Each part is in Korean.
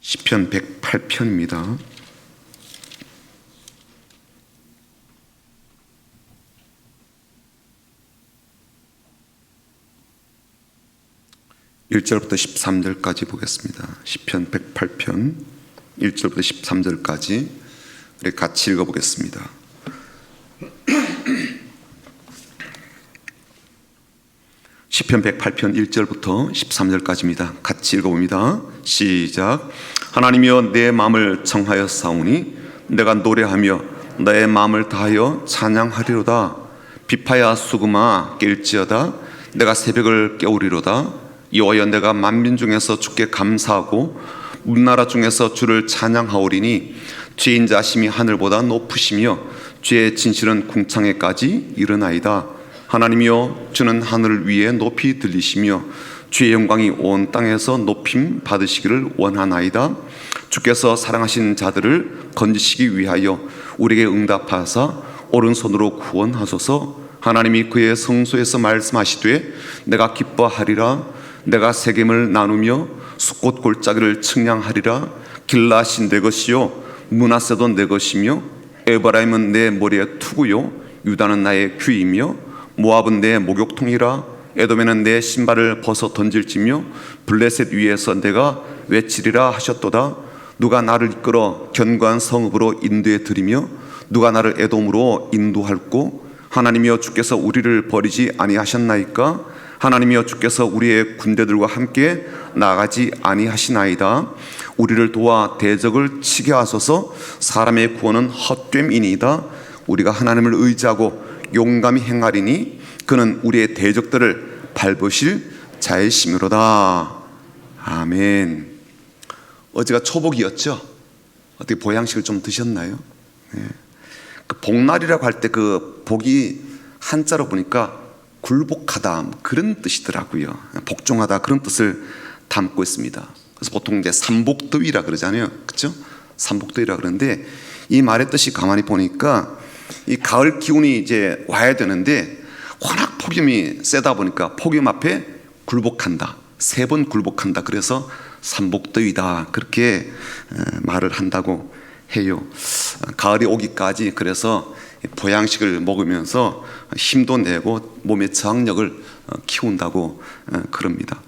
시편 108편입니다. (1절부터) 13절까지 보겠습니다. 시편 108편 1절부터 13절까지 우리 같이 읽어보겠습니다. 시편 108편 1절부터 13절까지입니다. 같이 읽어봅니다. 시작. 하나님이여, 내 마음을 청하여 싸우니 내가 노래하며 나의 마음을 다하여 찬양하리로다. 비파야 수금아 깰지어다. 내가 새벽을 깨우리로다. 여호와여, 내가 만민 중에서 주께 감사하고 문나라 중에서 주를 찬양하오리니 죄인 자심이 하늘보다 높으시며 죄의 진실은 궁창에까지 이르나이다. 하나님이여, 주는 하늘 위에 높이 들리시며 주의 영광이 온 땅에서 높임 받으시기를 원하나이다. 주께서 사랑하신 자들을 건지시기 위하여 우리에게 응답하사 오른손으로 구원하소서. 하나님이 그의 성소에서 말씀하시되 내가 기뻐하리라. 내가 세겜을 나누며 숫꽃 골짜기를 측량하리라. 길라앗이 내 것이요 므낫세도 내 것이며 에브라임은 내 머리의 투구요 유다는 나의 귀이며 모압은 내 목욕통이라. 에돔에는 내 신발을 벗어 던질지며 블레셋 위에서 내가 외치리라 하셨도다. 누가 나를 이끌어 견고한 성읍으로 인도해 드리며 누가 나를 에돔으로 인도할꼬. 하나님이여, 주께서 우리를 버리지 아니하셨나이까. 하나님이여, 주께서 우리의 군대들과 함께 나가지 아니하시나이다. 우리를 도와 대적을 치게 하소서. 사람의 구원은 헛됨이니이다. 우리가 하나님을 의지하고 용감히 행하리니 그는 우리의 대적들을 밟으실 자이시미로다. 아멘. 어제가 초복이었죠? 어떻게 보양식을 좀 드셨나요? 네. 그 복날이라고 할 때 그 복이 한자로 보니까 굴복하다 그런 뜻이더라고요. 복종하다 그런 뜻을 담고 있습니다. 그래서 보통 이제 삼복더위라 그러잖아요, 그렇죠? 삼복더위라 그러는데 이 말의 뜻이 가만히 보니까 이 가을 기운이 이제 와야 되는데 워낙 폭염이 세다 보니까 폭염 앞에 굴복한다, 3번 굴복한다. 그래서 삼복더위다 그렇게 말을 한다고 해요. 가을이 오기까지 그래서 보양식을 먹으면서 힘도 내고 몸의 저항력을 키운다고 그럽니다.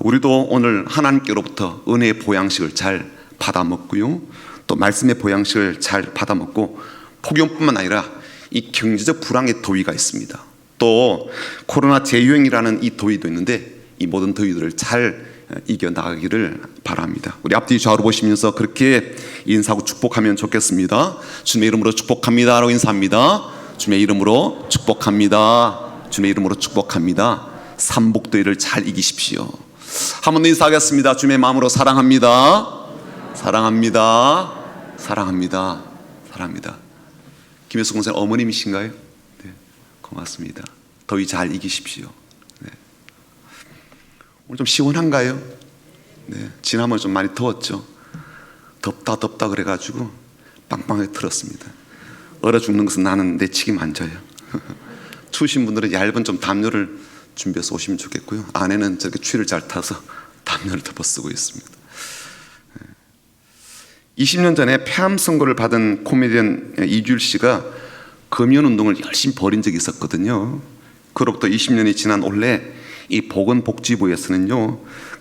우리도 오늘 하나님께로부터 은혜의 보양식을 잘 받아 먹고요, 또 말씀의 보양식을 잘 받아 먹고 폭염뿐만 아니라 이 경제적 불황의 더위가 있습니다. 또 코로나 재유행이라는 이 더위도 있는데 이 모든 더위들을 잘 이겨나가기를 바랍니다. 우리 앞뒤 좌우로 보시면서 그렇게 인사하고 축복하면 좋겠습니다. 주님의 이름으로 축복합니다 라고 인사합니다. 주님의 이름으로 축복합니다. 주님의 이름으로 축복합니다. 삼복더위를 잘 이기십시오. 한 번 더 인사하겠습니다. 주님의 마음으로 사랑합니다. 사랑합니다. 사랑합니다. 사랑합니다. 김혜수 공사님 어머님이신가요? 네, 고맙습니다. 더위 잘 이기십시오. 네. 오늘 좀 시원한가요? 네, 지난번에 좀 많이 더웠죠. 덥다 그래가지고 빵빵하게 틀었습니다. 얼어 죽는 것은 나는 내 책임 안 져요. 추우신 분들은 얇은 좀 담요를 준비해서 오시면 좋겠고요. 아내는 저렇게 추위를 잘 타서 담요를 덮어 쓰고 있습니다. 20년 전에 폐암 선고를 받은 코미디언 이주일 씨가 금연운동을 열심히 벌인 적이 있었거든요. 그로부터 20년이 지난 올해 이 보건복지부에서는요,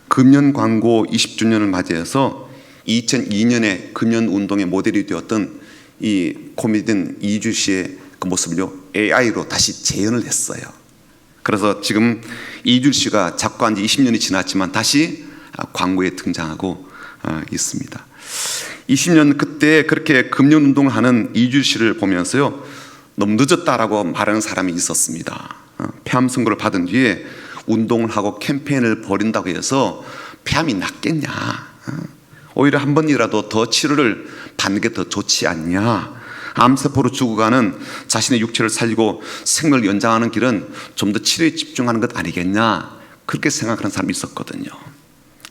금연 광고 20주년을 맞이해서 2002년에 금연운동의 모델이 되었던 이 코미디언 이주일 씨의 그 모습을요 AI로 다시 재현을 했어요. 그래서 지금 이주일 씨가 작고한 지 20년이 지났지만 다시 광고에 등장하고 있습니다. 20년 그때 그렇게 금연운동을 하는 이주일 씨를 보면서요, 너무 늦었다라고 말하는 사람이 있었습니다. 폐암 선고를 받은 뒤에 운동을 하고 캠페인을 벌인다고 해서 폐암이 낫겠냐, 오히려 한 번이라도 더 치료를 받는 게 더 좋지 않냐, 암세포로 죽어가는 자신의 육체를 살리고 생명을 연장하는 길은 좀 더 치료에 집중하는 것 아니겠냐, 그렇게 생각하는 사람이 있었거든요.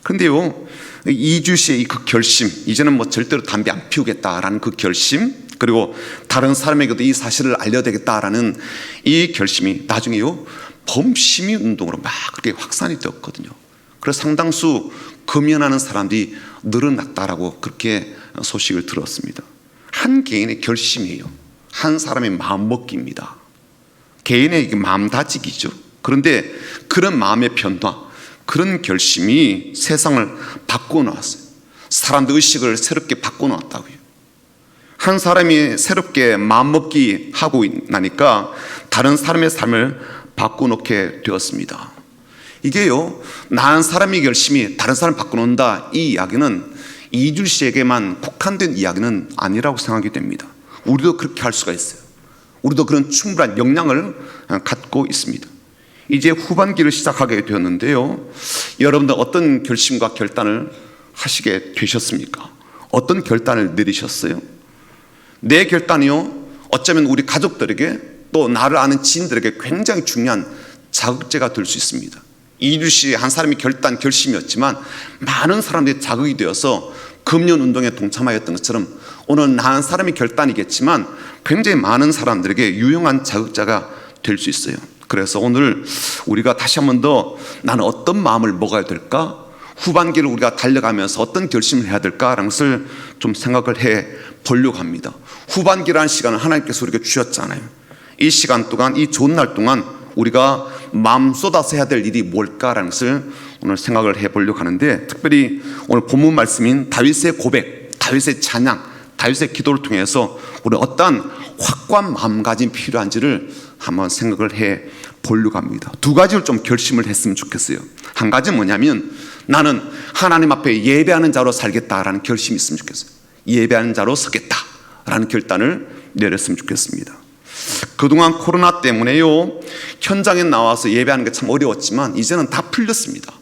그런데요, 이주일 씨의 그 결심, 이제는 뭐 절대로 담배 안 피우겠다라는 그 결심, 그리고 다른 사람에게도 이 사실을 알려야 되겠다라는 이 결심이 나중에요 범시민 운동으로 막 그렇게 확산이 되었거든요. 그래서 상당수 금연하는 사람들이 늘어났다라고 그렇게 소식을 들었습니다. 한 개인의 결심이에요. 한 사람의 마음먹기입니다. 개인의 마음다지기죠. 그런데 그런 마음의 변화, 그런 결심이 세상을 바꿔놓았어요. 사람들 의식을 새롭게 바꿔놓았다고요. 한 사람이 새롭게 마음먹기 하고 나니까 다른 사람의 삶을 바꿔놓게 되었습니다. 이게요, 난 사람의 결심이 다른 사람을 바꿔놓는다, 이 이야기는 이주 씨에게만 국한된 이야기는 아니라고 생각이 됩니다. 우리도 그렇게 할 수가 있어요. 우리도 그런 충분한 역량을 갖고 있습니다. 이제 후반기를 시작하게 되었는데요, 여러분들 어떤 결심과 결단을 하시게 되셨습니까? 어떤 결단을 내리셨어요? 내 결단이요, 어쩌면 우리 가족들에게 또 나를 아는 지인들에게 굉장히 중요한 자극제가 될 수 있습니다. 이주 씨 한 사람의 결심이었지만 많은 사람들이 자극이 되어서 금연운동에 동참하였던 것처럼 오늘 나 한 사람의 결단이겠지만 굉장히 많은 사람들에게 유용한 자극자가 될 수 있어요. 그래서 오늘 우리가 다시 한 번 더 나는 어떤 마음을 먹어야 될까? 후반기를 우리가 달려가면서 어떤 결심을 해야 될까라는 것을 좀 생각을 해 보려고 합니다. 후반기라는 시간을 하나님께서 우리에게 주셨잖아요. 이 시간 동안, 이 좋은 날 동안 우리가 마음 쏟아서 해야 될 일이 뭘까라는 것을 오늘 생각을 해보려고 하는데, 특별히 오늘 본문 말씀인 다윗의 고백, 다윗의 찬양, 다윗의 기도를 통해서 우리 어떠한 확고한 마음가짐이 필요한지를 한번 생각을 해 보려고 합니다. 두 가지를 좀 결심을 했으면 좋겠어요. 한 가지는 뭐냐면 나는 하나님 앞에 예배하는 자로 살겠다라는 결심이 있으면 좋겠어요. 예배하는 자로 서겠다라는 결단을 내렸으면 좋겠습니다. 그동안 코로나 때문에요, 현장에 나와서 예배하는 게 참 어려웠지만 이제는 다 풀렸습니다.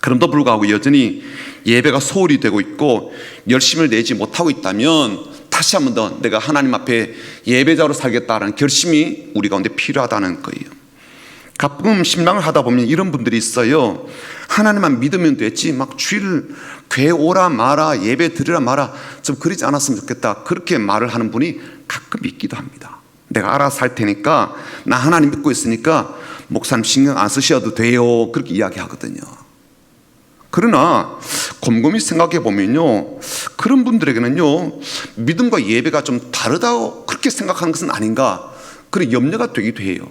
그럼에도 불구하고 여전히 예배가 소홀히 되고 있고 열심을 내지 못하고 있다면 다시 한 번 더 내가 하나님 앞에 예배자로 살겠다는 결심이 우리 가운데 필요하다는 거예요. 가끔 신방을 하다 보면 이런 분들이 있어요. 하나님만 믿으면 됐지 막 주일 교회 오라 마라 예배 드리라 마라 좀 그러지 않았으면 좋겠다, 그렇게 말을 하는 분이 가끔 있기도 합니다. 내가 알아서 할 테니까 나 하나님 믿고 있으니까 목사님 신경 안 쓰셔도 돼요, 그렇게 이야기하거든요. 그러나 곰곰이 생각해 보면요, 그런 분들에게는요 믿음과 예배가 좀 다르다고 그렇게 생각하는 것은 아닌가, 그런 염려가 되기도 해요.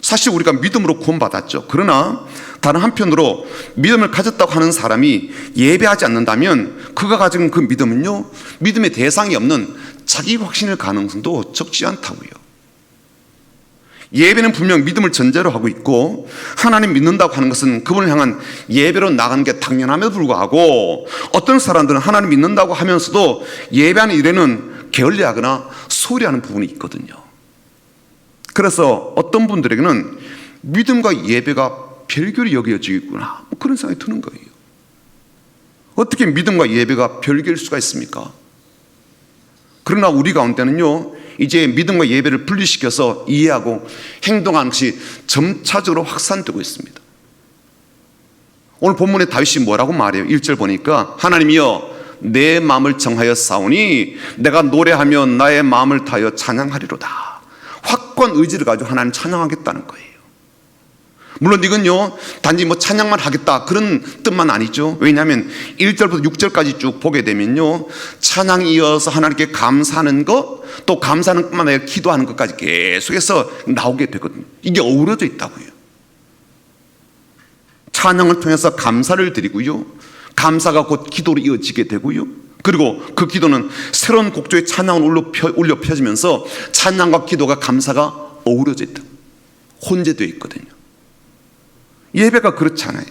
사실 우리가 믿음으로 구원받았죠. 그러나 다른 한편으로 믿음을 가졌다고 하는 사람이 예배하지 않는다면 그가 가진 그 믿음은요, 믿음의 대상이 없는 자기 확신일 가능성도 적지 않다고요. 예배는 분명 믿음을 전제로 하고 있고 하나님 믿는다고 하는 것은 그분을 향한 예배로 나가는 게 당연함에도 불구하고 어떤 사람들은 하나님 믿는다고 하면서도 예배하는 일에는 게을리하거나 소홀히하는 부분이 있거든요. 그래서 어떤 분들에게는 믿음과 예배가 별개로 여겨지겠구나, 그런 생각이 드는 거예요. 어떻게 믿음과 예배가 별개일 수가 있습니까? 그러나 우리 가운데는요 이제 믿음과 예배를 분리시켜서 이해하고 행동하는 것이 점차적으로 확산되고 있습니다. 오늘 본문에 다윗이 뭐라고 말해요? 1절 보니까 하나님이여 내 마음을 정하여 싸우니 내가 노래하며 나의 마음을 다하여 찬양하리로다. 확고한 의지를 가지고 하나님 찬양하겠다는 거예요. 물론 이건요 단지 뭐 찬양만 하겠다 그런 뜻만 아니죠. 왜냐하면 1절부터 6절까지 쭉 보게 되면요 찬양이 이어서 하나님께 감사하는 것, 또 감사하는 것만 아니라 기도하는 것까지 계속해서 나오게 되거든요. 이게 어우러져 있다고요. 찬양을 통해서 감사를 드리고요, 감사가 곧 기도로 이어지게 되고요, 그리고 그 기도는 새로운 곡조의 찬양을 울려 펴지면서 찬양과 기도가 감사가 어우러져 있다, 혼재되어 있거든요. 예배가 그렇지 않아요.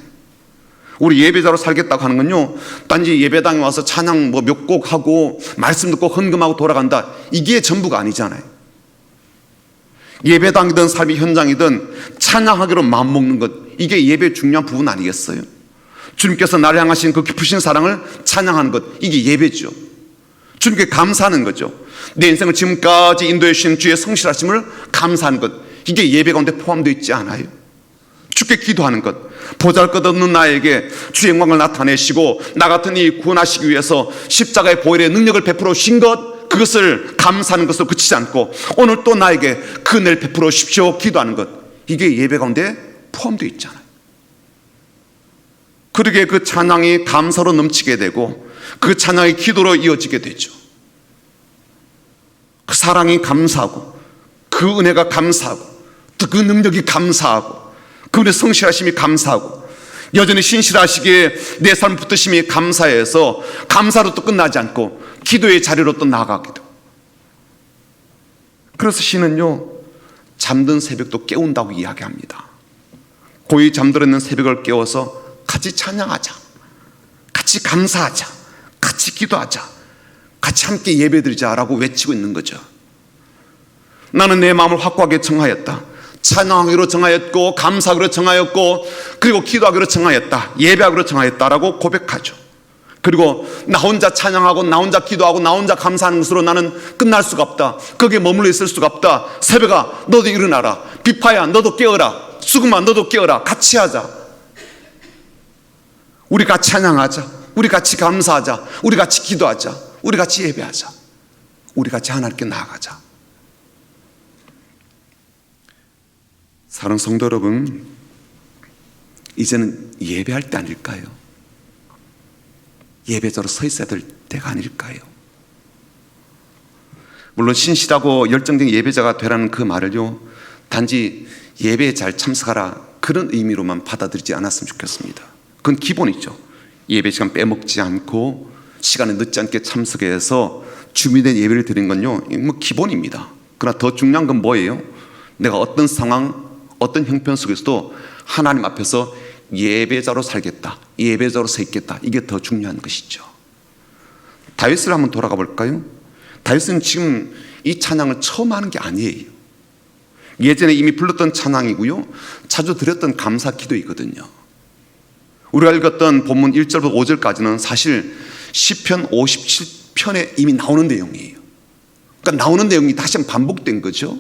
우리 예배자로 살겠다고 하는 건요 단지 예배당에 와서 찬양 뭐 몇 곡 하고 말씀 듣고 헌금하고 돌아간다, 이게 전부가 아니잖아요. 예배당이든 삶의 현장이든 찬양하기로 마음먹는 것, 이게 예배의 중요한 부분 아니겠어요? 주님께서 나를 향하신 그 깊으신 사랑을 찬양하는 것, 이게 예배죠. 주님께 감사하는 거죠. 내 인생을 지금까지 인도해 주신 주의 성실하심을 감사하는 것, 이게 예배 가운데 포함되어 있지 않아요? 주께 기도하는 것, 보잘것없는 나에게 주의 영광을 나타내시고 나 같은 이 구원하시기 위해서 십자가의 보혈의 능력을 베풀어 주신 것, 그것을 감사하는 것으로 그치지 않고 오늘 또 나에게 그 은혜를 베풀어 주십시오 기도하는 것, 이게 예배 가운데 포함되어 있잖아요. 그러게 그 찬양이 감사로 넘치게 되고 그 찬양이 기도로 이어지게 되죠. 그 사랑이 감사하고 그 은혜가 감사하고 또 그 능력이 감사하고 그분의 성실하심이 감사하고 여전히 신실하시기에 내 삶 붙드심이 감사해서 감사로 또 끝나지 않고 기도의 자리로 또 나아가기도. 그래서 시는요, 잠든 새벽도 깨운다고 이야기합니다. 고이 잠들었는 새벽을 깨워서 같이 찬양하자, 같이 감사하자, 같이 기도하자, 같이 함께 예배드리자라고 외치고 있는 거죠. 나는 내 마음을 확고하게 정하였다. 찬양하기로 정하였고 감사하기로 정하였고 그리고 기도하기로 정하였다, 예배하기로 정하였다라고 고백하죠. 그리고 나 혼자 찬양하고 나 혼자 기도하고 나 혼자 감사하는 것으로 나는 끝날 수가 없다. 거기에 머물러 있을 수가 없다. 새벽아 너도 일어나라, 비파야 너도 깨어라, 수금아 너도 깨어라, 같이 하자. 우리 같이 찬양하자, 우리 같이 감사하자, 우리 같이 기도하자, 우리 같이 예배하자, 우리 같이 하나님께 나아가자. 사랑하는 성도 여러분, 이제는 예배할 때 아닐까요? 예배자로 서 있어야 될 때가 아닐까요? 물론 신실하고 열정적인 예배자가 되라는 그 말을요, 단지 예배에 잘 참석하라 그런 의미로만 받아들이지 않았으면 좋겠습니다. 그건 기본이죠. 예배 시간 빼먹지 않고 시간에 늦지 않게 참석해서 준비된 예배를 드리는 건요, 뭐 기본입니다. 그러나 더 중요한 건 뭐예요? 내가 어떤 상황, 어떤 형편 속에서도 하나님 앞에서 예배자로 살겠다, 예배자로 서 있겠다, 이게 더 중요한 것이죠. 다윗을 한번 돌아가 볼까요? 다윗은 지금 이 찬양을 처음 하는 게 아니에요. 예전에 이미 불렀던 찬양이고요, 자주 드렸던 감사 기도이거든요. 우리가 읽었던 본문 1절부터 5절까지는 사실 시편 57편에 이미 나오는 내용이에요. 그러니까 나오는 내용이 다시 한번 반복된 거죠.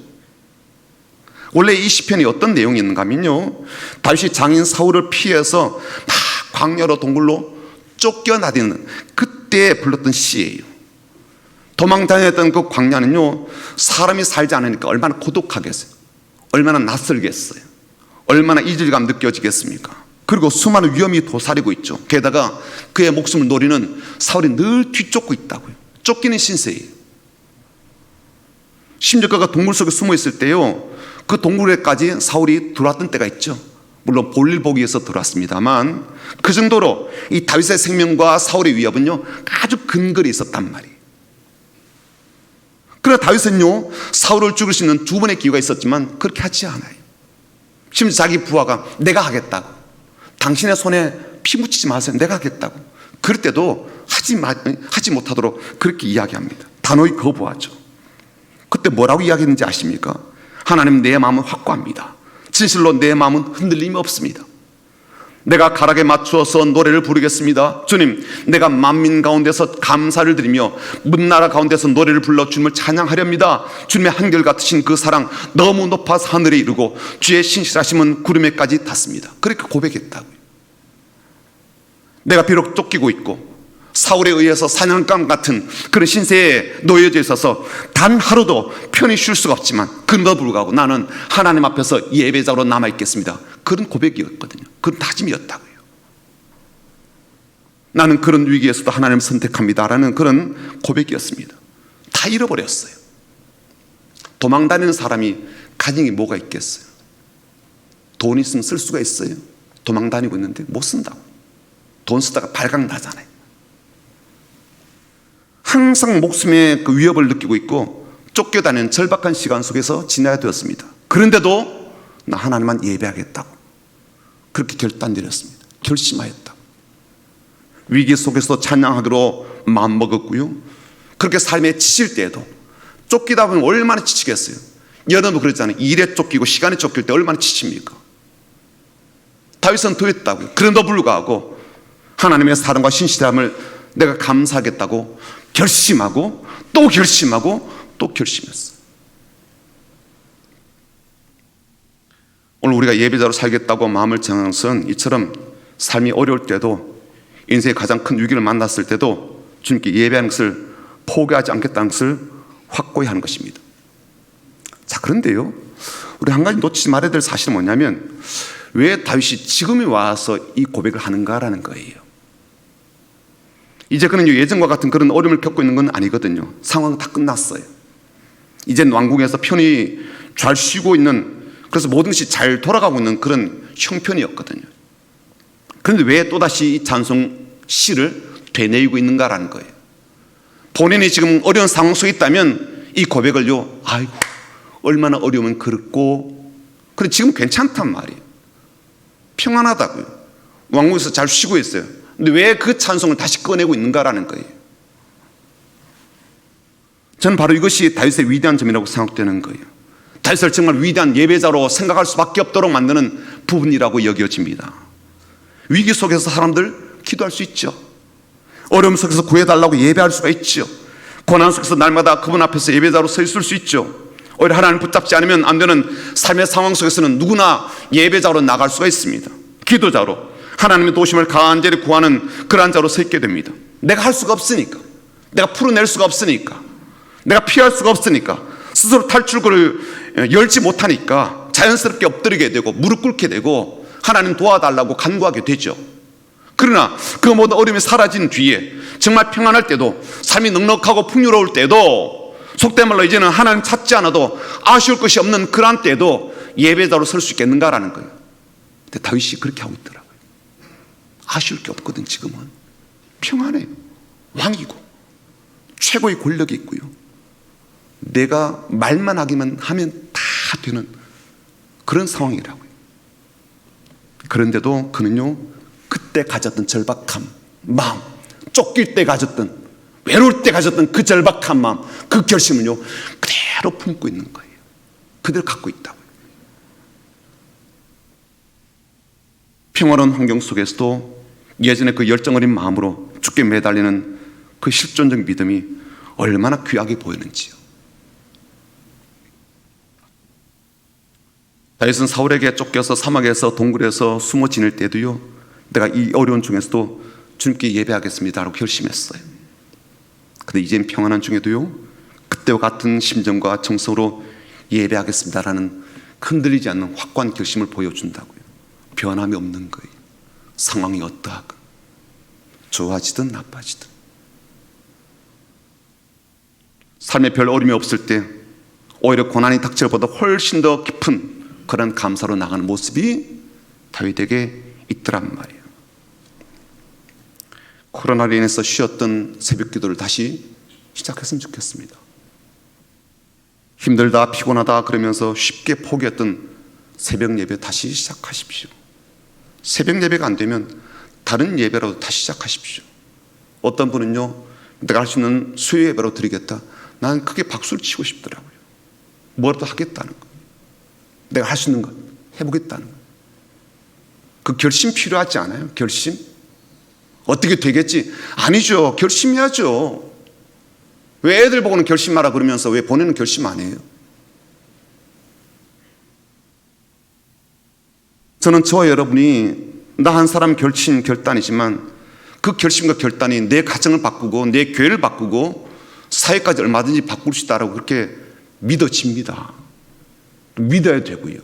원래 이 시편이 어떤 내용이었는가 하면요, 다윗이 장인 사울을 피해서 막 광야로 동굴로 쫓겨나는 그때 불렀던 시예요. 도망 다녔던 그 광야는요, 사람이 살지 않으니까 얼마나 고독하겠어요, 얼마나 낯설겠어요, 얼마나 이질감 느껴지겠습니까? 그리고 수많은 위험이 도사리고 있죠. 게다가 그의 목숨을 노리는 사울이 늘 뒤쫓고 있다고요. 쫓기는 신세예요. 심지어 그가 동굴 속에 숨어 있을 때요, 그 동굴에까지 사울이 들어왔던 때가 있죠. 물론 볼일 보기 위해서 들어왔습니다만 그 정도로 이 다윗의 생명과 사울의 위협은요 아주 근거리 있었단 말이에요. 그러나 다윗은요, 사울을 죽일 수 있는 두 번의 기회가 있었지만 그렇게 하지 않아요. 심지어 자기 부하가 내가 하겠다고, 당신의 손에 피 묻히지 마세요, 내가 하겠다고, 그럴 때도 하지 못하도록 그렇게 이야기합니다. 단호히 거부하죠. 그때 뭐라고 이야기했는지 아십니까? 하나님, 내 마음은 확고합니다. 진실로 내 마음은 흔들림이 없습니다. 내가 가락에 맞추어서 노래를 부르겠습니다. 주님, 내가 만민 가운데서 감사를 드리며 문나라 가운데서 노래를 불러 주님을 찬양하렵니다. 주님의 한결같으신 그 사랑 너무 높아서 하늘에 이르고 주의 신실하심은 구름에까지 닿습니다. 그렇게 고백했다고요. 내가 비록 쫓기고 있고 사울에 의해서 사냥감 같은 그런 신세에 놓여져 있어서 단 하루도 편히 쉴 수가 없지만 그럼에도 불구하고 나는 하나님 앞에서 예배자로 남아있겠습니다. 그런 고백이었거든요. 그런 다짐이었다고요. 나는 그런 위기에서도 하나님을 선택합니다라는 그런 고백이었습니다. 다 잃어버렸어요. 도망다니는 사람이 가진 게 뭐가 있겠어요? 돈 있으면 쓸 수가 있어요? 도망다니고 있는데 못 쓴다고. 돈 쓰다가 발각 나잖아요. 항상 목숨의 그 위협을 느끼고 있고 쫓겨다니는 절박한 시간 속에서 지나야 되었습니다. 그런데도 나 하나님만 예배하겠다고 그렇게 결단 내렸습니다. 결심하였다고. 위기 속에서 찬양하기로 마음먹었고요, 그렇게 삶에 지칠 때에도, 쫓기다 보면 얼마나 지치겠어요. 여러분도 그랬잖아요. 일에 쫓기고 시간에 쫓길 때 얼마나 지칩니까? 다윗은 더했다고요. 그런데도 불구하고 하나님의 사랑과 신실함을 내가 감사하겠다고 결심하고 또 결심하고 또 결심했어요. 오늘 우리가 예배자로 살겠다고 마음을 정한 것은 이처럼 삶이 어려울 때도, 인생의 가장 큰 위기를 만났을 때도 주님께 예배하는 것을 포기하지 않겠다는 것을 확고히 하는 것입니다. 자, 그런데요, 우리 한 가지 놓치지 말아야 될 사실은 뭐냐면, 왜 다윗이 지금에 와서 이 고백을 하는가라는 거예요. 이제 그는 예전과 같은 그런 어려움을 겪고 있는 건 아니거든요. 상황은 다 끝났어요. 이젠 왕궁에서 편히 잘 쉬고 있는, 그래서 모든 것이 잘 돌아가고 있는 그런 형편이었거든요. 그런데 왜 또다시 이 찬송 시를 되뇌이고 있는가라는 거예요. 본인이 지금 어려운 상황 속에 있다면 이 고백을요, 아이고 얼마나 어려우면 그렇고, 그래 지금 괜찮단 말이에요. 평안하다고요. 왕궁에서 잘 쉬고 있어요. 근데 왜 그 찬송을 다시 꺼내고 있는가라는 거예요. 저는 바로 이것이 다윗의 위대한 점이라고 생각되는 거예요. 다윗을 정말 위대한 예배자로 생각할 수밖에 없도록 만드는 부분이라고 여겨집니다. 위기 속에서 사람들 기도할 수 있죠. 어려움 속에서 구해달라고 예배할 수가 있죠. 고난 속에서 날마다 그분 앞에서 예배자로 서 있을 수 있죠. 오히려 하나님 붙잡지 않으면 안 되는 삶의 상황 속에서는 누구나 예배자로 나갈 수가 있습니다. 기도자로 하나님의 도심을 간절히 구하는 그러한 자로 서 있게 됩니다. 내가 할 수가 없으니까, 내가 풀어낼 수가 없으니까, 내가 피할 수가 없으니까, 스스로 탈출구를 열지 못하니까 자연스럽게 엎드리게 되고 무릎 꿇게 되고 하나님 도와달라고 간구하게 되죠. 그러나 그 모든 어려움이 사라진 뒤에 정말 평안할 때도, 삶이 넉넉하고 풍요로울 때도, 속된 말로 이제는 하나님 찾지 않아도 아쉬울 것이 없는 그러한 때도 예배자로 설 수 있겠는가라는 거예요. 근데 다윗이 그렇게 하고 있더라고요. 아쉬울 게 없거든. 지금은 평안해요. 왕이고 최고의 권력이 있고요. 내가 말만 하기만 하면 다 되는 그런 상황이라고요. 그런데도 그는요, 그때 가졌던 절박함, 마음, 쫓길 때 가졌던, 외로울 때 가졌던 그 절박한 마음, 그 결심을요 그대로 품고 있는 거예요. 그대로 갖고 있다고요. 평화로운 환경 속에서도 예전에 그 열정 어린 마음으로 주께 매달리는 그 실존적 믿음이 얼마나 귀하게 보이는지요. 다윗은 사울에게 쫓겨서 사막에서 동굴에서 숨어 지낼 때도요, 내가 이 어려운 중에서도 주님께 예배하겠습니다라고 결심했어요. 근데 이젠 평안한 중에도요, 그때와 같은 심정과 정서로 예배하겠습니다라는 흔들리지 않는 확고한 결심을 보여준다고요. 변함이 없는 거예요. 상황이 어떠하건, 좋아지든 나빠지든. 삶에 별 어려움이 없을 때 오히려 고난이 닥칠 보다 훨씬 더 깊은 그런 감사로 나가는 모습이 다윗에게 있더란 말이에요. 코로나로 인해서 쉬었던 새벽 기도를 다시 시작했으면 좋겠습니다. 힘들다, 피곤하다 그러면서 쉽게 포기했던 새벽 예배 다시 시작하십시오. 새벽 예배가 안 되면 다른 예배라도 다시 시작하십시오. 어떤 분은요, 내가 할 수 있는 수요 예배로 드리겠다. 나는 크게 박수를 치고 싶더라고요. 뭐라도 하겠다는 거, 내가 할 수 있는 것 해보겠다는 거. 그 결심 필요하지 않아요? 결심? 어떻게 되겠지? 아니죠. 결심해야죠. 왜 애들 보고는 결심하라 그러면서 왜 본인은 결심 안 해요? 저는 저와 여러분이 나 한 사람 결단이지만 그 결심과 결단이 내 가정을 바꾸고 내 교회를 바꾸고 사회까지 얼마든지 바꿀 수 있다고 그렇게 믿어집니다. 믿어야 되고요.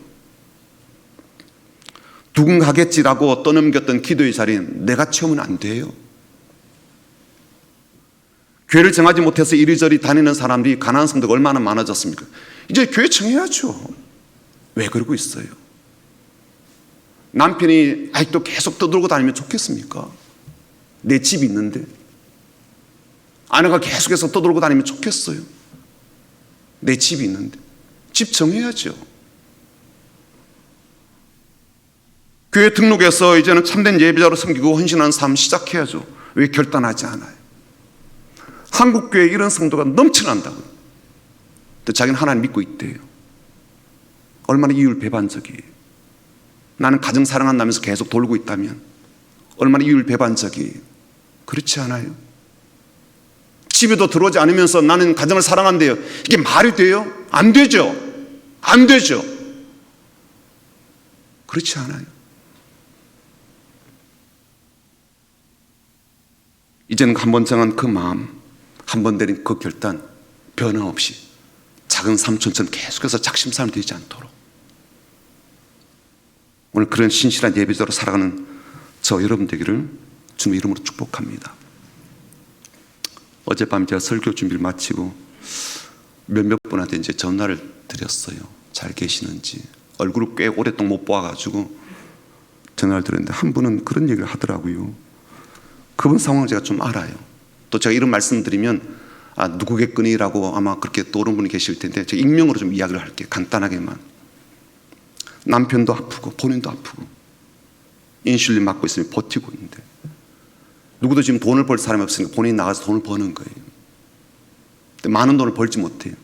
누군가 하겠지라고 떠넘겼던 기도의 자리는 내가 채우면 안 돼요. 교회를 정하지 못해서 이리저리 다니는 사람들이, 가난한 성도가 얼마나 많아졌습니까? 이제 교회 정해야죠. 왜 그러고 있어요? 남편이 아직도 계속 떠들고 다니면 좋겠습니까? 내 집이 있는데. 아내가 계속해서 떠들고 다니면 좋겠어요? 내 집이 있는데. 집 정해야죠. 교회 등록해서 이제는 참된 예배자로 섬기고 헌신하는 삶 시작해야죠. 왜 결단하지 않아요? 한국교회에 이런 성도가 넘쳐난다고요. 근데 자기는 하나님 믿고 있대요. 얼마나 이율배반적이에요. 나는 가정 사랑한다면서 계속 돌고 있다면 얼마나 이율배반적이에요. 그렇지 않아요? 집에도 들어오지 않으면서 나는 가정을 사랑한대요. 이게 말이 돼요? 안 되죠. 안 되죠. 그렇지 않아요. 이제는 한 번 정한 그 마음, 한 번 내린 그 결단, 변함없이 작은 삼촌처럼 계속해서 작심삼일 되지 않도록 오늘 그런 신실한 예배자로 살아가는 저 여러분 되기를 주님의 이름으로 축복합니다. 어젯밤 제가 설교 준비를 마치고 몇몇 분한테 이제 전화를 드렸어요. 잘 계시는지. 얼굴을 꽤 오랫동안 못 봐가지고 전화를 드렸는데 한 분은 그런 얘기를 하더라고요. 그분 상황을 제가 좀 알아요. 또 제가 이런 말씀드리면 누구겠거니라고 아마 그렇게 떠오르는 분이 계실 텐데 제가 익명으로 좀 이야기를 할게요. 간단하게만. 남편도 아프고 본인도 아프고 인슐린 맞고 있으면 버티고 있는데 누구도 지금 돈을 벌 사람이 없으니까 본인이 나가서 돈을 버는 거예요. 근데 많은 돈을 벌지 못해요.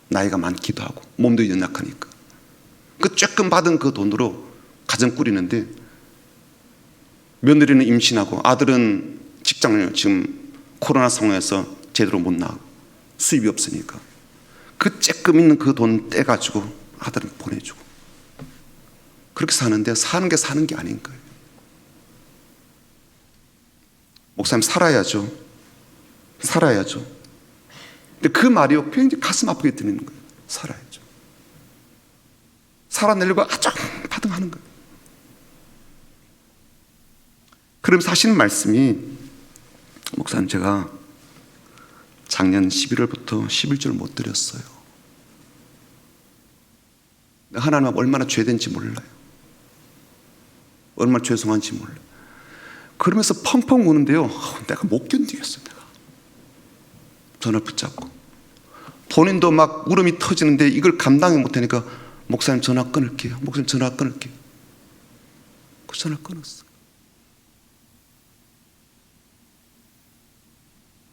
나이가 많기도 하고 몸도 연약하니까. 그 조금 받은 그 돈으로 가정 꾸리는데 며느리는 임신하고 아들은 직장을 지금 코로나 상황에서 제대로 못 나가고 수입이 없으니까 그 조금 있는 그 돈 떼가지고 아들은 보내주고 그렇게 사는데 사는 게 아닌 거예요. 목사님 살아야죠. 살아야죠. 근데 그 말이요 굉장히 가슴 아프게 들리는 거예요. 살아야죠. 살아내려고 아정바정하는 거예요. 그러면서 하시는 말씀이 목사님 제가 작년 11월부터 11절 못 드렸어요. 하나님 얼마나 죄된지 몰라요. 얼마나 죄송한지 몰라요. 그러면서 펑펑 우는데요. 내가 못 견디겠어요. 내가 전화를 붙잡고 본인도 막 울음이 터지는데 이걸 감당이 못하니까 목사님 전화 끊을게요. 목사님 전화 끊을게요. 그 전화 끊었어요.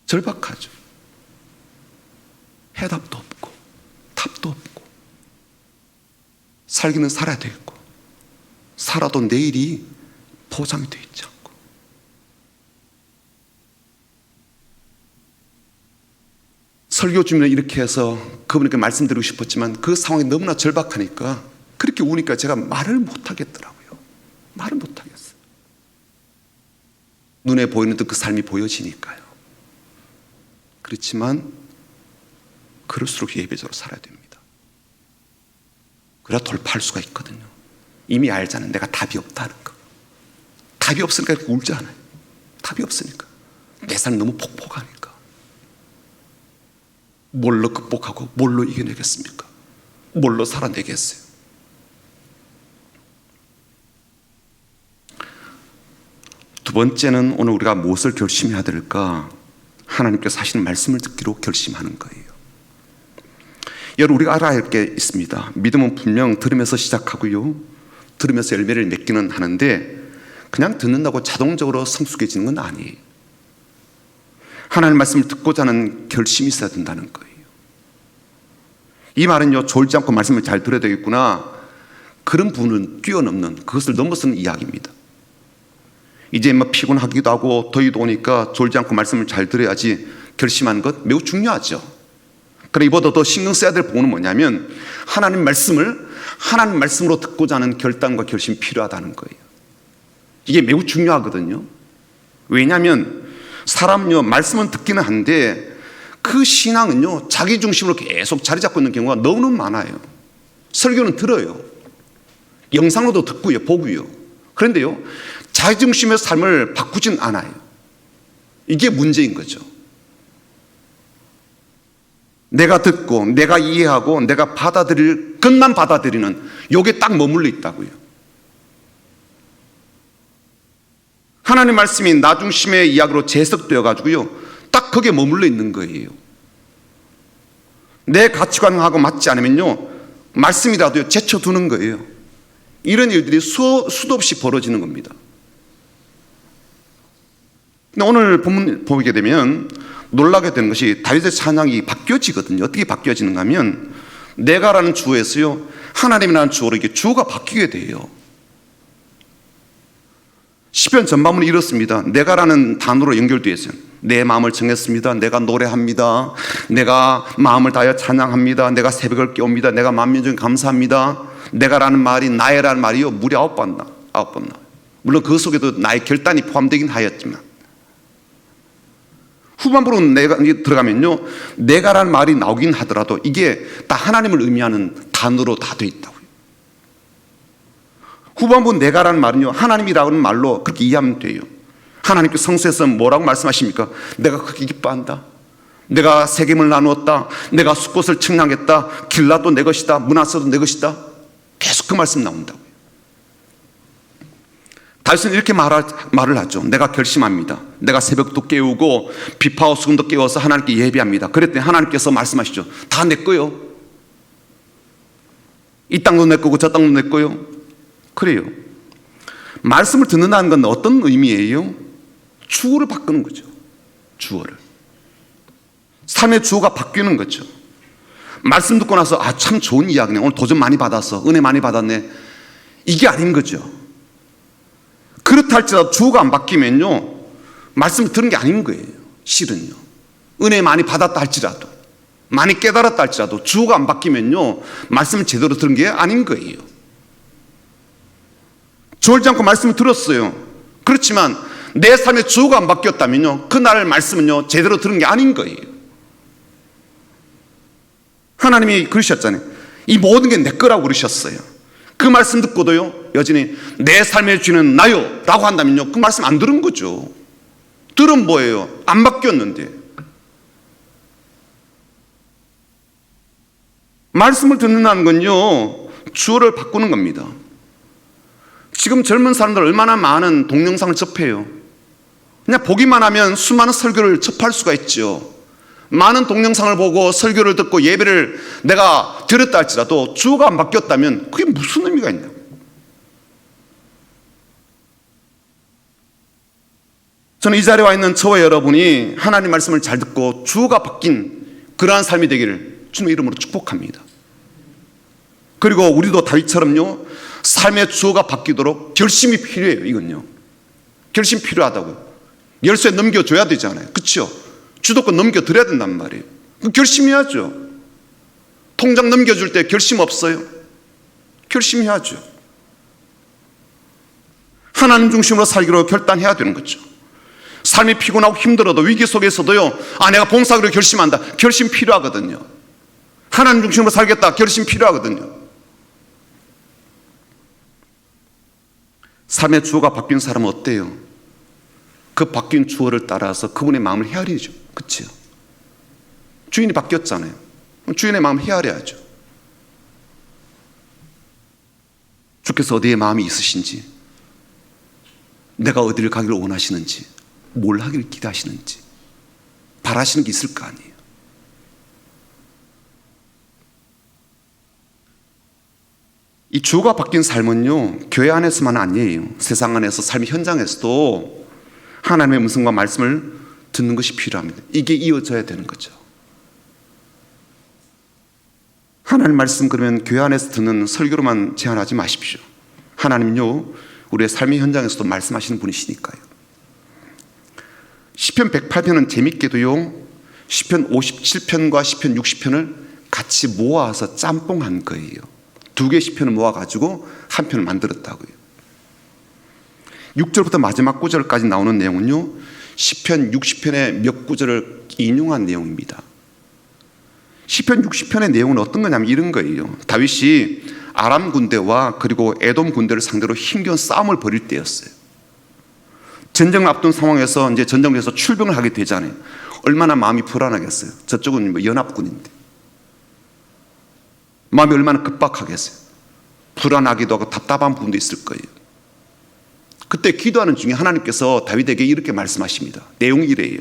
절박하죠. 해답도 없고 답도 없고 살기는 살아야 되겠고 살아도 내일이 보장이 되어 있지 않고 설교 주면 이렇게 해서 그분에게 말씀드리고 싶었지만 그 상황이 너무나 절박하니까 그렇게 우니까 제가 말을 못하겠더라고요. 말을 못하겠어요. 눈에 보이는 듯 그 삶이 보여지니까요. 그렇지만 그럴수록 예배자로 살아야 됩니다. 그래야 돌파할 수가 있거든요. 이미 알잖아요. 내가 답이 없다는 거. 답이 없으니까 이렇게 울잖아요. 답이 없으니까. 내 삶이 너무 폭폭하니까. 뭘로 극복하고 뭘로 이겨내겠습니까? 뭘로 살아내겠어요? 두 번째는 오늘 우리가 무엇을 결심해야 될까? 하나님께서 하시는 말씀을 듣기로 결심하는 거예요. 여러분 우리가 알아야 할 게 있습니다. 믿음은 분명 들으면서 시작하고요. 들으면서 열매를 맺기는 하는데 그냥 듣는다고 자동적으로 성숙해지는 건 아니에요. 하나님의 말씀을 듣고자 하는 결심이 있어야 된다는 거예요. 이 말은요 졸지 않고 말씀을 잘 들어야 되겠구나 그런 부분은 뛰어넘는 그것을 넘어서는 이야기입니다. 이제 피곤하기도 하고 더위도 오니까 졸지 않고 말씀을 잘 들어야지 결심하는 것 매우 중요하죠. 그러나 이보다 더 신경 써야 될 부분은 뭐냐면 하나님 말씀을 하나님 말씀으로 듣고자 하는 결단과 결심이 필요하다는 거예요. 이게 매우 중요하거든요. 왜냐하면 사람은요 말씀은 듣기는 한데 그 신앙은요 자기 중심으로 계속 자리 잡고 있는 경우가 너무너무 많아요. 설교는 들어요. 영상으로도 듣고요 보고요. 그런데요 자기 중심의 삶을 바꾸진 않아요. 이게 문제인 거죠. 내가 듣고 내가 이해하고 내가 받아들일 것만 받아들이는 요게 딱 머물러 있다고요. 하나님 말씀이 나 중심의 이야기로 재석되어 가지고요 딱 거기에 머물러 있는 거예요. 내 가치관하고 맞지 않으면요 말씀이라도 제쳐두는 거예요. 이런 일들이 수도 없이 벌어지는 겁니다. 근데 오늘 본문 보게 되면 놀라게 되는 것이 다윗의 찬양이 바뀌어지거든요. 어떻게 바뀌어지는가 하면 내가라는 주어에서요 하나님이라는 주어로 이게 주어가 바뀌게 돼요. 시편 전반문이 이렇습니다. 내가라는 단어로 연결되어 있어요. 내 마음을 정했습니다. 내가 노래합니다. 내가 마음을 다하여 찬양합니다. 내가 새벽을 깨웁니다. 내가 만민 중에 감사합니다. 내가라는 말이 나의라는 말이요 무려 9번 나와요. 물론 그 속에도 나의 결단이 포함되긴 하였지만 후반부로 내가 들어가면요 내가라는 말이 나오긴 하더라도 이게 다 하나님을 의미하는 단어로 다 돼 있다고요. 후반부 내가라는 말은요, 하나님이라는 말로 그렇게 이해하면 돼요. 하나님께 성서에서 뭐라고 말씀하십니까? 내가 그렇게 기뻐한다. 내가 세겜을 나누었다. 내가 숫곳을 측량했다. 길라도 내 것이다. 므낫세도 내 것이다. 계속 그 말씀 나온다고요. 다윗은 이렇게 말을 하죠. 내가 결심합니다. 내가 새벽도 깨우고 비파와 수금도 깨워서 하나님께 예배합니다. 그랬더니 하나님께서 말씀하시죠. 다 내 거요. 이 땅도 내 거고 저 땅도 내 거요. 그래요. 말씀을 듣는다는 건 어떤 의미예요? 주어를 바꾸는 거죠. 주어를. 삶의 주어가 바뀌는 거죠. 말씀 듣고 나서 참 좋은 이야기네. 오늘 도전 많이 받았어. 은혜 많이 받았네. 이게 아닌 거죠. 그렇다 할지라도 주어가 안 바뀌면요, 말씀을 들은 게 아닌 거예요. 실은요. 은혜 많이 받았다 할지라도, 많이 깨달았다 할지라도 주어가 안 바뀌면요, 말씀을 제대로 들은 게 아닌 거예요. 졸지 않고 말씀을 들었어요. 그렇지만 내 삶의 주어가 안 바뀌었다면요, 그날 말씀은요 제대로 들은 게 아닌 거예요. 하나님이 그러셨잖아요. 이 모든 게 내 거라고 그러셨어요. 그 말씀 듣고도요, 여전히 내 삶의 주인은 나요 라고 한다면요, 그 말씀 안 들은 거죠. 들은 뭐예요? 안 바뀌었는데. 말씀을 듣는다는 건요, 주어를 바꾸는 겁니다. 지금 젊은 사람들 얼마나 많은 동영상을 접해요. 그냥 보기만 하면 수많은 설교를 접할 수가 있죠. 많은 동영상을 보고 설교를 듣고 예배를 내가 드렸다 할지라도 주어가 안 바뀌었다면 그게 무슨 의미가 있나? 저는 이 자리에 와 있는 저와 여러분이 하나님 말씀을 잘 듣고 주어가 바뀐 그러한 삶이 되기를 주님의 이름으로 축복합니다. 그리고 우리도 다윗처럼요, 삶의 주어가 바뀌도록 결심이 필요해요. 이건요, 결심 필요하다고요. 열쇠 넘겨줘야 되잖아요. 그렇죠? 주도권 넘겨드려야 된단 말이에요. 결심해야죠. 통장 넘겨줄 때 결심 없어요? 결심해야죠. 하나님 중심으로 살기로 결단해야 되는 거죠. 삶이 피곤하고 힘들어도 위기 속에서도요, 내가 봉사하기로 결심한다. 결심 필요하거든요. 하나님 중심으로 살겠다. 결심 필요하거든요. 삶의 주어가 바뀐 사람은 어때요? 그 바뀐 주어를 따라서 그분의 마음을 헤아리죠. 그렇죠? 주인이 바뀌었잖아요. 주인의 마음을 헤아려야죠. 주께서 어디에 마음이 있으신지, 내가 어디를 가기를 원하시는지, 뭘 하기를 기대하시는지 바라시는 게 있을 거 아니에요. 이 주어가 바뀐 삶은요, 교회 안에서만 아니에요. 세상 안에서 삶의 현장에서도 하나님의 음성과 말씀을 듣는 것이 필요합니다. 이게 이어져야 되는 거죠. 하나님 말씀 그러면 교회 안에서 듣는 설교로만 제한하지 마십시오. 하나님은요, 우리의 삶의 현장에서도 말씀하시는 분이시니까요. 시편 108편은 재밌게도요, 시편 57편과 시편 60편을 같이 모아서 짬뽕한 거예요. 두 개의 시편을 모아가지고 한 편을 만들었다고요. 6절부터 마지막 구절까지 나오는 내용은요, 시편 60편의 몇 구절을 인용한 내용입니다. 시편 60편의 내용은 어떤 거냐면 이런 거예요. 다윗이 아람 군대와 그리고 에돔 군대를 상대로 힘겨운 싸움을 벌일 때였어요. 전쟁을 앞둔 상황에서 이제 전쟁에서 출병을 하게 되잖아요. 얼마나 마음이 불안하겠어요. 저쪽은 뭐 연합군인데 마음이 얼마나 급박하겠어요. 불안하기도 하고 답답한 부분도 있을 거예요. 그때 기도하는 중에 하나님께서 다윗에게 이렇게 말씀하십니다. 내용이 이래요.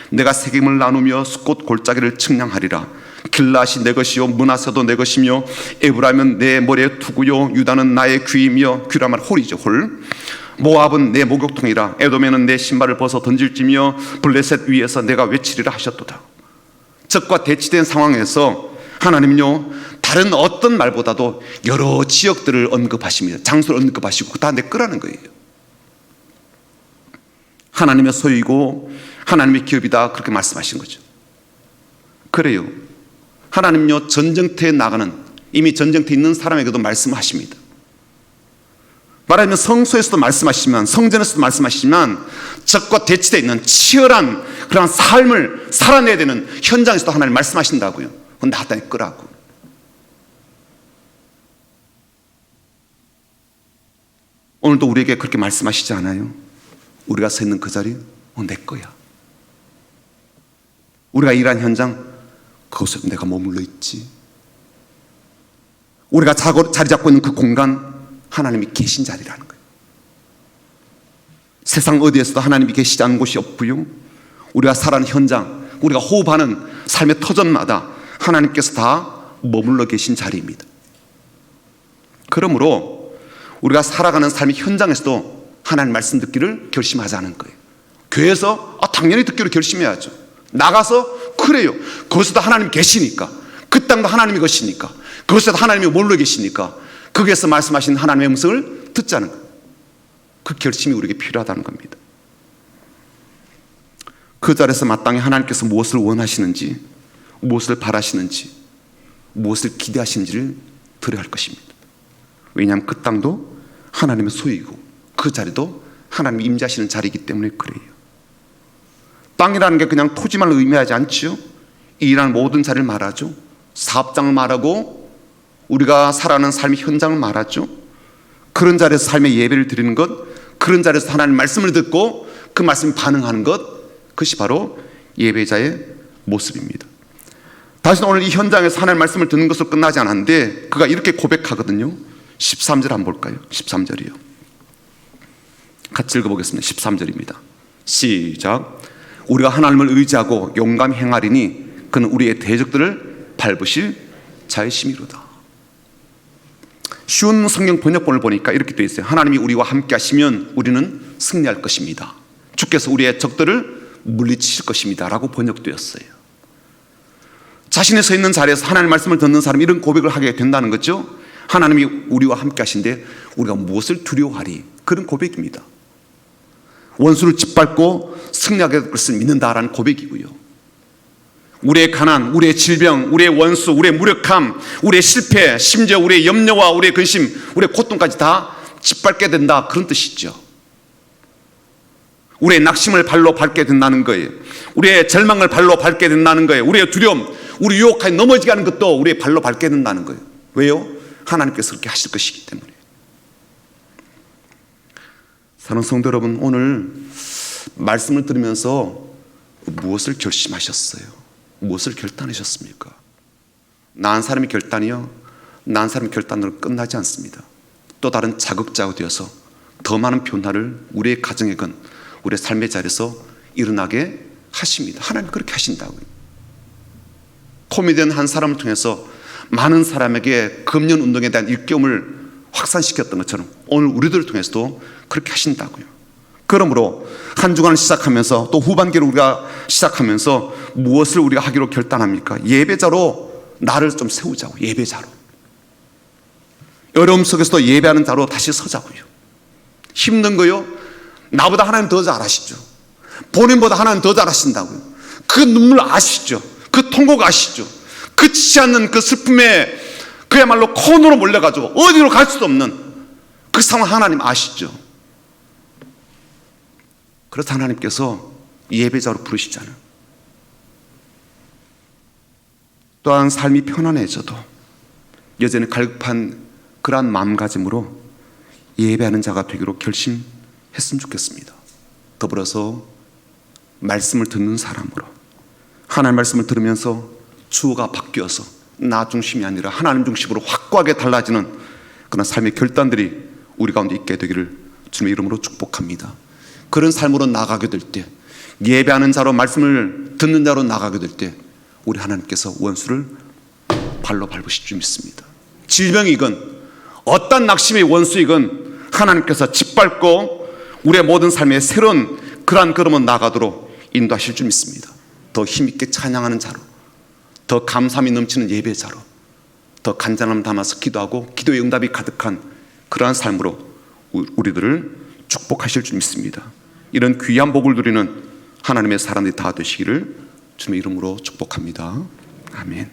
내가 세겜을 나누며 숫곳 골짜기를 측량하리라. 길앗이 내 것이요 므낫세도 내 것이며 에브라임은 내 머리의 투구요 유다는 나의 귀이며, 귀란 말 홀이죠. 홀. 모압은 내 목욕통이라. 에돔에는 내 신발을 벗어 던질지며 블레셋 위에서 내가 외치리라 하셨도다. 적과 대치된 상황에서 하나님은요, 다른 어떤 말보다도 여러 지역들을 언급하십니다. 장소를 언급하시고 다 내 거라는 거예요. 하나님의 소유이고 하나님의 기업이다, 그렇게 말씀하신 거죠. 그래요. 하나님은요, 전쟁터에 나가는, 이미 전쟁터에 있는 사람에게도 말씀하십니다. 말하자면 성소에서도 말씀하시지만, 성전에서도 말씀하시지만, 적과 대치되어 있는 치열한 그런 삶을 살아내야 되는 현장에서도 하나님 말씀하신다고요. 그건 나 내 거라고. 오늘도 우리에게 그렇게 말씀하시지 않아요? 우리가 서 있는 그 자리, 내 거야. 우리가 일한 현장, 그곳에 내가 머물러 있지. 우리가 자리 잡고 있는 그 공간, 하나님이 계신 자리라는 거예요. 세상 어디에서도 하나님이 계시지 않은 곳이 없고요. 우리가 살아가는 현장, 우리가 호흡하는 삶의 터전마다 하나님께서 다 머물러 계신 자리입니다. 그러므로 우리가 살아가는 삶의 현장에서도 하나님 말씀 듣기를 결심하자는 거예요. 교회에서 당연히 듣기로 결심해야죠. 나가서 그래요. 그것에도 하나님 계시니까, 그 땅도 하나님이 것이니까, 그것에도 하나님이 머물러 계시니까 거기에서 말씀하신 하나님의 음성을 듣자는 거예요. 그 결심이 우리에게 필요하다는 겁니다. 그 자리에서 마땅히 하나님께서 무엇을 원하시는지, 무엇을 바라시는지, 무엇을 기대하시는지를 들어야 할 것입니다. 왜냐하면 그 땅도 하나님의 소유이고 그 자리도 하나님이 임재하시는 자리이기 때문에 그래요. 땅이라는 게 그냥 토지만 의미하지 않지요. 일하는 모든 자리를 말하죠. 사업장을 말하고 우리가 살아가는 삶의 현장을 말하죠. 그런 자리에서 삶의 예배를 드리는 것, 그런 자리에서 하나님 말씀을 듣고 그 말씀에 반응하는 것, 그것이 바로 예배자의 모습입니다. 다시 오늘 이 현장에서 하나님 말씀을 듣는 것으로 끝나지 않았는데 그가 이렇게 고백하거든요. 13절 한번 볼까요? 13절이요. 같이 읽어보겠습니다. 13절입니다. 시작. 우리가 하나님을 의지하고 용감히 행하리니 그는 우리의 대적들을 밟으실 자의심이로다. 쉬운 성경 번역본을 보니까 이렇게 되어 있어요. 하나님이 우리와 함께 하시면 우리는 승리할 것입니다. 주께서 우리의 적들을 물리치실 것입니다 라고 번역되었어요. 자신이 서 있는 자리에서 하나님의 말씀을 듣는 사람이 이런 고백을 하게 된다는 거죠. 하나님이 우리와 함께 하신데 우리가 무엇을 두려워하리, 그런 고백입니다. 원수를 짓밟고 승리하게 될 것을 믿는다라는 고백이고요. 우리의 가난, 우리의 질병, 우리의 원수, 우리의 무력함, 우리의 실패, 심지어 우리의 염려와 우리의 근심, 우리의 고통까지 다 짓밟게 된다, 그런 뜻이죠. 우리의 낙심을 발로 밟게 된다는 거예요. 우리의 절망을 발로 밟게 된다는 거예요. 우리의 두려움, 우리 유혹하에 넘어지게 하는 것도 우리의 발로 밟게 된다는 거예요. 왜요? 하나님께서 그렇게 하실 것이기 때문에. 사랑하는 성도 여러분, 오늘 말씀을 들으면서 무엇을 결심하셨어요? 무엇을 결단하셨습니까? 난 사람의 결단이요, 난 사람의 결단으로 끝나지 않습니다. 또 다른 자극자가 되어서 더 많은 변화를 우리의 가정에건 우리의 삶의 자리에서 일어나게 하십니다. 하나님 그렇게 하신다고요. 코미디언 한 사람을 통해서 많은 사람에게 금연 운동에 대한 일깨움을 확산시켰던 것처럼 오늘 우리들을 통해서도 그렇게 하신다고요. 그러므로 한 주간을 시작하면서 또 후반기를 우리가 시작하면서 무엇을 우리가 하기로 결단합니까? 예배자로 나를 좀 세우자고. 예배자로, 어려움 속에서도 예배하는 자로 다시 서자고요. 힘든 거요, 나보다 하나님 더 잘 아시죠. 본인보다 하나님 더 잘 아신다고요. 그 눈물 아시죠. 그 통곡 아시죠. 그치지 않는 그 슬픔에 그야말로 코너로 몰려가지고 어디로 갈 수도 없는 그 상황 하나님 아시죠. 그래서 하나님께서 예배자로 부르시잖아요. 또한 삶이 편안해져도 여전히 갈급한 그러한 마음가짐으로 예배하는 자가 되기로 결심했으면 좋겠습니다. 더불어서 말씀을 듣는 사람으로 하나님 말씀을 들으면서 주어가 바뀌어서 나 중심이 아니라 하나님 중심으로 확고하게 달라지는 그런 삶의 결단들이 우리 가운데 있게 되기를 주님의 이름으로 축복합니다. 그런 삶으로 나가게 될 때, 예배하는 자로 말씀을 듣는 자로 나가게 될 때 우리 하나님께서 원수를 발로 밟으실 줄 믿습니다. 질병이건 어떤 낙심의 원수이건 하나님께서 짓밟고 우리의 모든 삶의 새로운 그러한 걸음을 나가도록 인도하실 줄 믿습니다. 더 힘있게 찬양하는 자로, 더 감사함이 넘치는 예배자로, 더 간절함 담아서 기도하고 기도의 응답이 가득한 그러한 삶으로 우리들을 축복하실 줄 믿습니다. 이런 귀한 복을 누리는 하나님의 사람들이 다 되시기를 주님의 이름으로 축복합니다. 아멘.